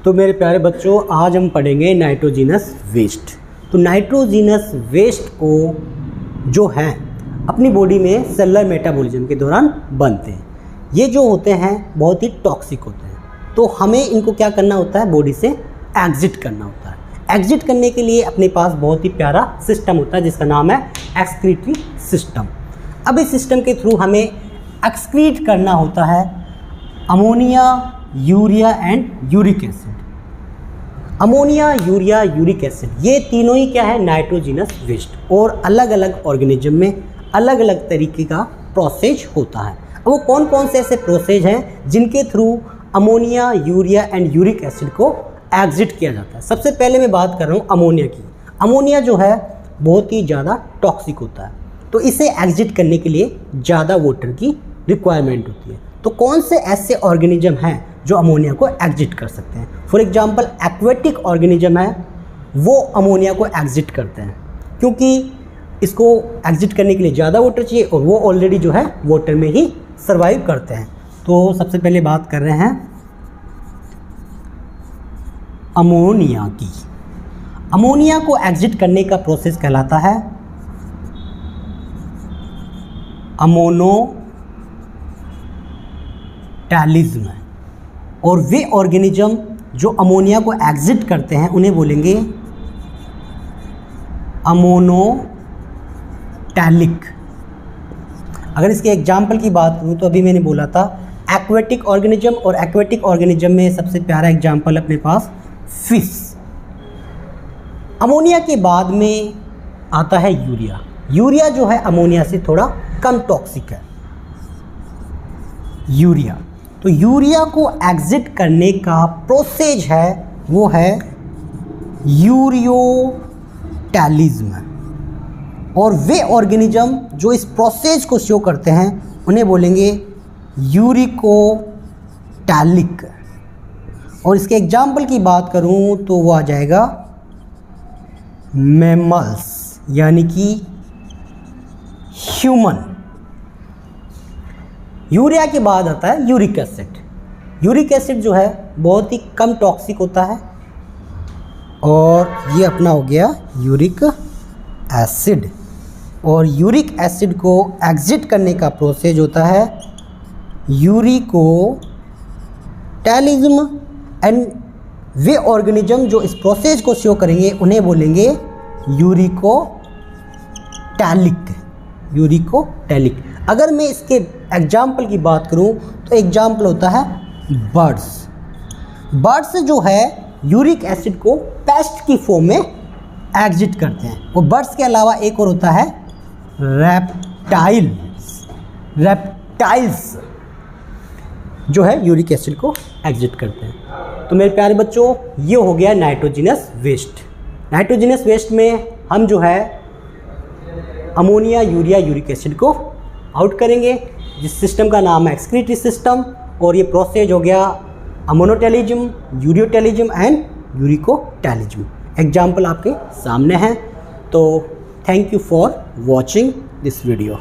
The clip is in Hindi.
तो मेरे प्यारे बच्चों, आज हम पढ़ेंगे नाइट्रोजिनस वेस्ट। तो नाइट्रोजिनस वेस्ट को जो है अपनी बॉडी में सेलुलर मेटाबॉलिज्म के दौरान बनते हैं। ये जो होते हैं बहुत ही टॉक्सिक होते हैं, तो हमें इनको क्या करना होता है, बॉडी से एग्जिट करना होता है। एग्जिट करने के लिए अपने पास बहुत ही प्यारा सिस्टम होता है जिसका नाम है एक्सक्रीटरी सिस्टम। अब इस सिस्टम के थ्रू हमें एक्सक्रीट करना होता है ammonia, urea and uric acid. Ammonia, urea, uric acid, ये तीनों ही क्या है, नाइट्रोजिनस वेस्ट। और अलग अलग ऑर्गेनिज्म में अलग अलग तरीके का प्रोसेस होता है। अब वो कौन कौन से ऐसे प्रोसेस हैं जिनके through ammonia, urea and uric acid को एग्जिट किया जाता है। सबसे पहले मैं बात कर रहा हूँ अमोनिया की। अमोनिया जो है बहुत ही ज़्यादा टॉक्सिक होता है, तो इसे एग्जिट करने के लिए ज़्यादा वाटर की रिक्वायरमेंट होती है। तो कौन से ऐसे ऑर्गेनिज्म हैं जो अमोनिया को एग्जिट कर सकते हैं? फॉर एग्जांपल एक्वेटिक ऑर्गेनिज्म है, वो अमोनिया को एग्जिट करते हैं क्योंकि इसको एग्जिट करने के लिए ज़्यादा वाटर चाहिए और वो ऑलरेडी जो है वाटर में ही सर्वाइव करते हैं। तो सबसे पहले बात कर रहे हैं अमोनिया की। अमोनिया को एग्जिट करने का प्रोसेस कहलाता है अमोनोटैलिज्म। और वे ऑर्गेनिज्म जो अमोनिया को एग्जिट करते हैं उन्हें बोलेंगे अमोनोटैलिक। अगर इसके एग्जाम्पल की बात करूँ तो अभी मैंने बोला था एक्वेटिक ऑर्गेनिज्म, और एक्वेटिक ऑर्गेनिज्म में सबसे प्यारा एग्जाम्पल अपने पास फिश। अमोनिया के बाद में आता है यूरिया। यूरिया जो है अमोनिया से थोड़ा कम टॉक्सिक है। यूरिया, तो यूरिया को एग्जिट करने का प्रोसेस है वो है यूरियोटैलिज्म। और वे ऑर्गेनिज्म जो इस प्रोसेस को शो करते हैं उन्हें बोलेंगे यूरिकोटैलिक। और इसके एग्जाम्पल की बात करूं तो वो आ जाएगा मैमल्स, यानी कि ह्यूमन। यूरिया के बाद आता है यूरिक एसिड। यूरिक एसिड जो है बहुत ही कम टॉक्सिक होता है, और ये अपना हो गया यूरिक एसिड। और यूरिक एसिड को एग्जिट करने का प्रोसेस होता है यूरिकोटैलिज्म। एंड वे ऑर्गेनिज्म जो इस प्रोसेस को शो करेंगे उन्हें बोलेंगे यूरिकोटैलिक। यूरिकोटैलिक। अगर मैं इसके एग्जाम्पल की बात करूं तो एग्जाम्पल होता है बर्ड्स। बर्ड्स जो है यूरिक एसिड को पेस्ट की फॉर्म में एग्जिट करते हैं। और बर्ड्स के अलावा एक और होता है रेप्टाइल्स जो है यूरिक एसिड को एग्जिट करते हैं। तो मेरे प्यारे बच्चों, ये हो गया नाइट्रोजिनस वेस्ट। नाइट्रोजिनस वेस्ट में हम जो है अमोनिया, यूरिया, यूरिक एसिड को आउट करेंगे, जिस सिस्टम का नाम है एक्सक्रीटरी सिस्टम। और ये प्रोसेस हो गया अमोनोटैलिज्म, यूरियोटैलिज्म एंड यूरिकोटैलिज्म। एग्जाम्पल आपके सामने हैं। तो thank you for watching this video.